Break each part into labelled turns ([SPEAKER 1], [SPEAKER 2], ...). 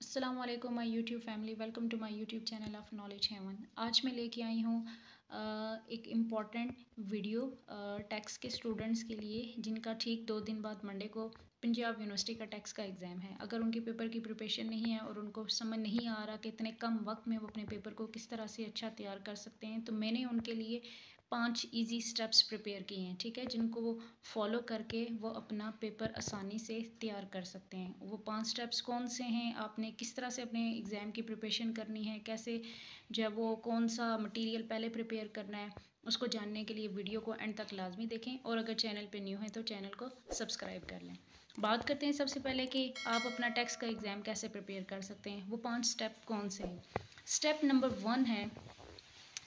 [SPEAKER 1] अस्सलाम वालेकुम my YouTube family, welcome to my YouTube channel of knowledge heaven. आज मैं लेके आई हूँ एक इम्पॉर्टेंट वीडियो टैक्स के स्टूडेंट्स के लिए जिनका ठीक 2 दिन बाद मंडे को पंजाब यूनिवर्सिटी का टैक्स का एग्ज़ाम है। अगर उनके पेपर की प्रिपरेशन नहीं है और उनको समझ नहीं आ रहा कि इतने कम वक्त में वो अपने पेपर को किस तरह से अच्छा तैयार कर सकते हैं, तो मैंने उनके लिए 5 इजी स्टेप्स प्रिपेयर किए हैं, ठीक है, जिनको वो फॉलो करके वो अपना पेपर आसानी से तैयार कर सकते हैं। वो 5 स्टेप्स कौन से हैं, आपने किस तरह से अपने एग्ज़ाम की प्रिपरेशन करनी है, कैसे जब वो कौन सा मटेरियल पहले प्रिपेयर करना है, उसको जानने के लिए वीडियो को एंड तक लाजमी देखें और अगर चैनल पे न्यू है तो चैनल को सब्सक्राइब कर लें। बात करते हैं सबसे पहले कि आप अपना टैक्स का एग्ज़ाम कैसे प्रिपेयर कर सकते हैं। वो 5 स्टेप कौन से हैं। स्टेप नंबर 1 है,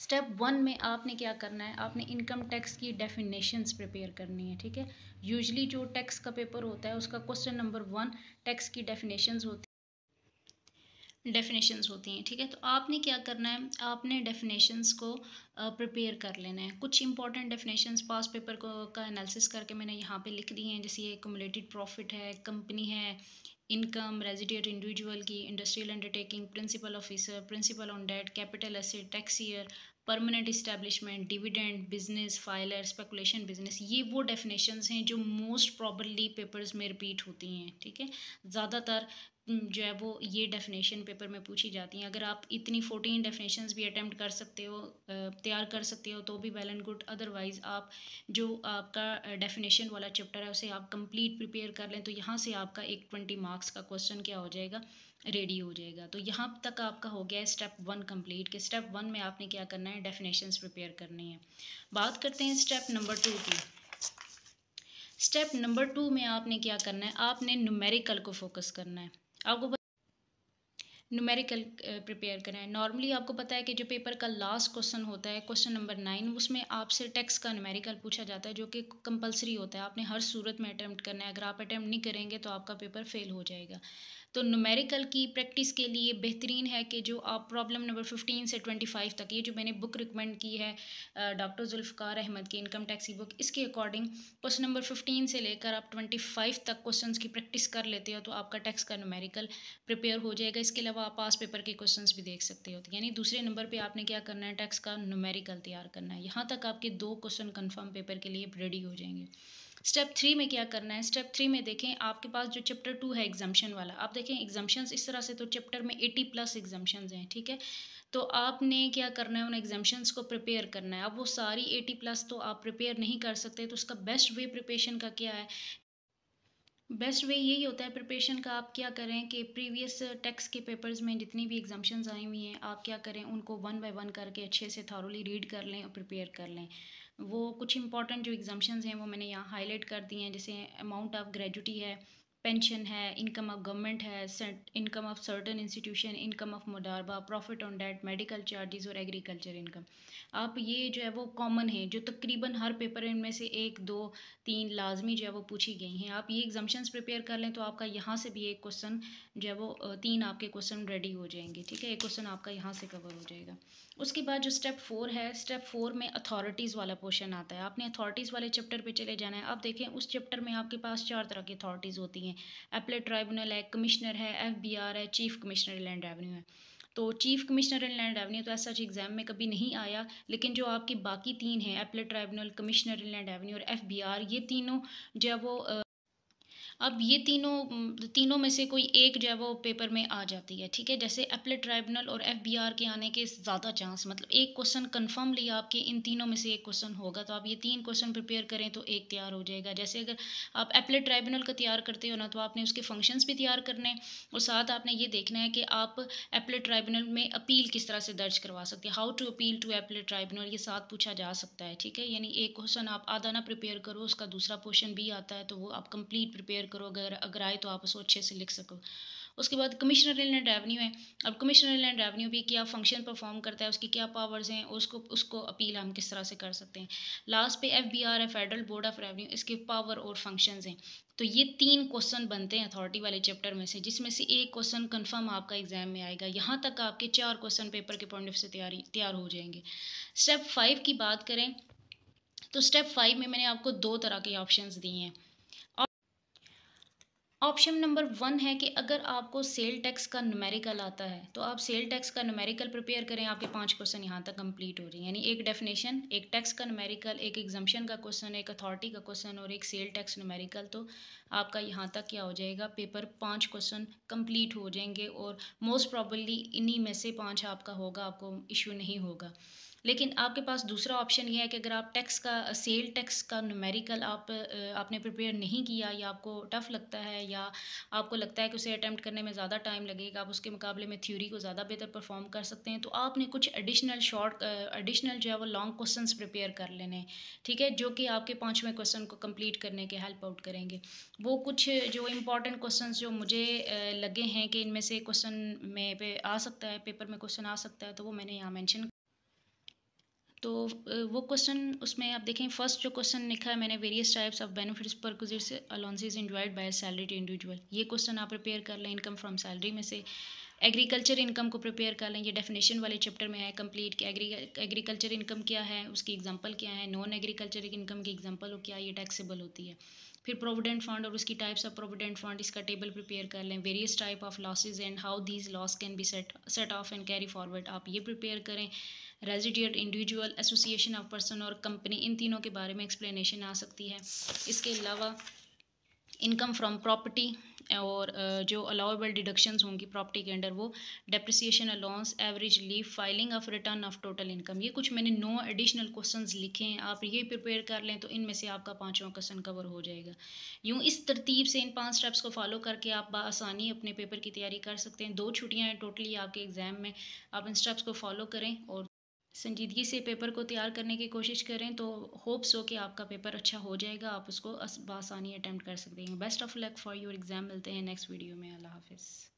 [SPEAKER 1] स्टेप 1 में आपने क्या करना है, आपने इनकम टैक्स की डेफिनेशंस प्रिपेयर करनी है, ठीक है। यूजुअली जो टैक्स का पेपर होता है उसका क्वेश्चन नंबर 1 टैक्स की डेफिनेशंस होती हैं, ठीक है। तो आपने क्या करना है, आपने डेफिनेशंस को प्रिपेयर कर लेना है। कुछ इंपॉर्टेंट डेफिनेशंस पास पेपर को का एनालिसिस करके मैंने यहाँ पे लिख दी हैं, जैसे ये एक्युमुलेटेड प्रॉफिट है, कंपनी है, इनकम, रेजिडेंट इंडिविजुअल की, industrial undertaking, principal officer, principal on date, capital asset, tax year, permanent establishment, dividend, business, filer, speculation business. ये वो डेफिनेशंस हैं जो मोस्ट प्रॉबली पेपर्स में रिपीट होती हैं, ठीक है। ज़्यादातर जो है वो ये डेफिनेशन पेपर में पूछी जाती हैं। अगर आप इतनी 14 डेफिनेशंस भी अटेम्प्ट कर सकते हो, तैयार कर सकते हो, तो भी वेल एंड गुड। अदरवाइज़ आप जो आपका डेफिनेशन वाला चैप्टर है उसे आप कंप्लीट प्रिपेयर कर लें, तो यहाँ से आपका एक 20 मार्क्स का क्वेश्चन क्या हो जाएगा, रेडी हो जाएगा। तो यहाँ तक आपका हो गया है स्टेप 1 कंप्लीट। कि स्टेप 1 में आपने क्या करना है, डेफिनेशंस प्रिपेयर करनी है। बात करते हैं स्टेप नंबर 2 की। स्टेप नंबर 2 में आपने क्या करना है, आपने न्यूमेरिकल को फोकस करना है। आपको न्यूमेरिकल प्रिपेयर करें। नॉर्मली आपको पता है कि जो पेपर का लास्ट क्वेश्चन होता है, क्वेश्चन नंबर 9, उसमें आपसे टैक्स का न्यूमेरिकल पूछा जाता है, जो कि कंपलसरी होता है, आपने हर सूरत में अटैम्प्ट करना है। अगर आप अटैम्प्ट नहीं करेंगे तो आपका पेपर फेल हो जाएगा। तो न्यूमेरिकल की प्रैक्टिस के लिए बेहतरीन है कि जो आप प्रॉब्लम नंबर 15 से 25 तक, ये जो मैंने बुक रिकमेंड की है डॉक्टर जुल्फ़कार अहमद की इनकम टैक्स की बुक, इसके अकॉर्डिंग क्वेश्चन नंबर 15 से लेकर आप 25 तक क्वेश्चंस की प्रैक्टिस कर लेते हो तो आपका टैक्स का न्यूमेरिकल प्रिपेयर हो जाएगा। इसके अलावा आप पास पेपर के क्वेश्चंस भी देख सकते हो। यानी दूसरे नंबर पे आपने क्या करना है, टैक्स का न्यूमेरिकल तैयार करना है। यहाँ तक आपके 2 क्वेश्चन कंफर्म पेपर के लिए रेडी हो जाएंगे। स्टेप 3 में क्या करना है, स्टेप 3 में देखें आपके पास जो चैप्टर 2 है एग्जाम्शन वाला, आप देखें एग्जाम्शंस इस तरह से, तो चैप्टर में 80+ एग्जाम्शंस हैं, ठीक है। तो आपने क्या करना है, उन एग्जाम्शंस को प्रिपेयर करना है। अब वो सारी 80+ तो आप प्रिपेयर नहीं कर सकते, तो उसका बेस्ट वे प्रिपरेशन का क्या है, बेस्ट वे यही होता है प्रिपरेशन का। आप क्या करें कि प्रीवियस टेक्स्ट के पेपर्स में जितनी भी एग्जाम्शंस आई हुई हैं, आप क्या करें, उनको 1 बाय 1 करके अच्छे से थॉरोली रीड कर लें और प्रिपेयर कर लें। वो कुछ इंपॉर्टेंट जो एग्जाम्शंस हैं वो मैंने यहाँ हाईलाइट कर दिए हैं, जैसे अमाउंट ऑफ ग्रेजुटी है, पेंशन है, इनकम ऑफ गवर्नमेंट है, income of certain institution, income of मुडारबा, profit on debt, medical charges और एग्रीकल्चर इनकम। आप ये जो है वो कॉमन है, जो तकरीबन हर पेपर इनमें से 1, 2, 3 लाजमी जो है वो पूछी गई हैं। आप ये एग्जाम्शंस प्रिपेयर कर लें तो आपका यहाँ से भी एक क्वेश्चन जो है वो 3 आपके क्वेश्चन रेडी हो जाएंगे, ठीक है। एक क्वेश्चन आपका यहाँ से कवर हो जाएगा। उसके बाद जो स्टेप 4 है, स्टेप 4 में अथॉरिटीज़ वाला पोर्शन आता है। आपने अथॉरिटीज़ वाले चैप्टर पे चले जाना है। आप देखें उस चैप्टर में आपके पास 4 तरह की अथॉरिटीज़ होती हैं। एपलेट ट्राइब्यूनल है, कमिश्नर है, FBR है, चीफ कमिश्नर लैंड रेवेन्यू है। तो chief commissioner in land revenue तो ऐसा एग्जाम में कभी नहीं आया, लेकिन जो आपकी बाकी 3 हैं, appellate tribunal, commissioner in land revenue और FBR, ये तीनों जो है वो अब ये तीनों में से कोई एक जो है वो पेपर में आ जाती है, ठीक है। जैसे एपलेट ट्राइब्यूनल और FBR के आने के ज़्यादा चांस, मतलब एक क्वेश्चन कन्फर्मली आपके इन तीनों में से एक क्वेश्चन होगा, तो आप ये 3 क्वेश्चन प्रिपेयर करें तो एक तैयार हो जाएगा। जैसे अगर आप एपलेट ट्राइब्यूनल का तैयार करते हो ना, तो आपने उसके फंक्शंस भी तैयार करने हैं और साथ आपने ये देखना है कि आप एपलेट ट्राइब्यूनल में अपील किस तरह से दर्ज करवा सकते हैं, how to appeal to appellate tribunal, ये साथ पूछा जा सकता है, ठीक है। यानी एक क्वेश्चन आप आधा ना प्रिपेयर करो, उसका दूसरा पोर्शन भी आता है, तो वो आप कंप्लीट प्रिपेयर करो, अगर आए तो आप उसको अच्छे से लिख सको। उसके बाद कमिश्नर लैंड रेवेन्यू है। अब कमिश्नर लैंड रेवेन्यू भी क्या फंक्शन परफॉर्म करता है, उसकी क्या पावर्स हैं, उसको अपील हम किस तरह से कर सकते हैं। लास्ट पे FBR है, फेडरल बोर्ड ऑफ रेवेन्यू, इसके पावर और फंक्शंस हैं। तो ये 3 क्वेश्चन बनते हैं अथॉरिटी वाले चैप्टर में से, जिसमें से एक क्वेश्चन कंफर्म आपका एग्जाम में आएगा। यहाँ तक आपके 4 क्वेश्चन पेपर के पॉइंट ऑफ से तैयार हो जाएंगे। स्टेप 5 की बात करें तो स्टेप 5 में मैंने आपको 2 तरह के ऑप्शंस दिए हैं। ऑप्शन नंबर 1 है कि अगर आपको सेल टैक्स का न्यूमेरिकल आता है, तो आप सेल टैक्स का न्यूमेरिकल प्रिपेयर करें, आपके 5 क्वेश्चन यहाँ तक कंप्लीट हो जाएँ। यानी एक डेफिनेशन, एक टैक्स का न्यूमेरिकल, एक एग्ज़म्पशन का क्वेश्चन, एक अथॉरिटी का क्वेश्चन और एक सेल टैक्स न्यूमेरिकल, तो आपका यहाँ तक क्या हो जाएगा, पेपर 5 क्वेश्चन कंप्लीट हो जाएँगे और मोस्ट प्रोबेबली इन्हीं में से 5 आपका होगा, आपको इश्यू नहीं होगा। लेकिन आपके पास दूसरा ऑप्शन ये है कि अगर आप टैक्स का सेल टैक्स का न्यूमेरिकल आपने प्रिपेयर नहीं किया या आपको टफ़ लगता है या आपको लगता है कि उसे अटेम्प्ट करने में ज़्यादा टाइम लगेगा, आप उसके मुकाबले में थ्योरी को ज़्यादा बेहतर परफॉर्म कर सकते हैं, तो आपने कुछ एडिशनल जो है वो लॉन्ग क्वेश्चंस प्रिपेयर कर लेने हैं, ठीक है, जो कि आपके 5वें क्वेश्चन को कंप्लीट करने के हेल्प आउट करेंगे। वो कुछ जो इंपॉर्टेंट क्वेश्चंस जो मुझे लगे हैं कि इनमें से क्वेश्चन में पे आ सकता है, पेपर में क्वेश्चन आ सकता है, तो वो मैंने यहाँ मेंशन। तो वो क्वेश्चन उसमें आप देखें, फर्स्ट जो क्वेश्चन लिखा है मैंने, various types of benefits perquisites allowances enjoyed by salaried individual, ये क्वेश्चन आप प्रिपेयर कर लें इनकम फ्रॉम सैलरी में से। एग्रीकल्चर इनकम को प्रिपेयर कर लें, ये डेफिनेशन वाले चैप्टर में है कंप्लीट कि एग्रीकल्चर इनकम क्या है, उसकी एग्जांपल क्या है, नॉन एग्रीकल्चर इनकम की एग्जांपल हो क्या, ये टैक्सेबल होती है। फिर प्रोविडेंट फंड और उसकी टाइप्स ऑफ प्रोविडेंट फंड, इसका टेबल प्रिपेयर कर लें। Various type of losses and how these loss can be set of and carry forward, आप ये प्रिपेयर करें। रेजिडियर, इंडिविजुअल, एसोसिएशन ऑफ पर्सन और कंपनी, इन तीनों के बारे में एक्सप्लेनेशन आ सकती है। इसके अलावा इनकम फ्रॉम प्रॉपर्टी और जो अलाउेबल डिडक्शंस होंगी प्रॉपर्टी के अंडर, वो depreciation allowance, average leave, filing of return of total income, ये कुछ मैंने 9 एडिशनल क्वेश्चंस लिखे हैं, आप ये प्रिपेयर कर लें तो इनमें से आपका 5वां क्वेश्चन कवर हो जाएगा। यूँ इस तरतीब से इन 5 स्टेप्स को फॉलो करके आप बआसानी अपने पेपर की तैयारी कर सकते हैं। 2 छुट्टियाँ हैं टोटली आपके एग्ज़ाम में, आप इन स्टेप्स को फॉलो करें और संजीदगी से पेपर को तैयार करने की कोशिश करें, तो होप्स हो कि आपका पेपर अच्छा हो जाएगा, आप उसको बआसानी अटेम्प्ट कर सकते हैं। Best of luck for your exam, मिलते हैं नेक्स्ट वीडियो में। अल्लाह हाफ़िज़।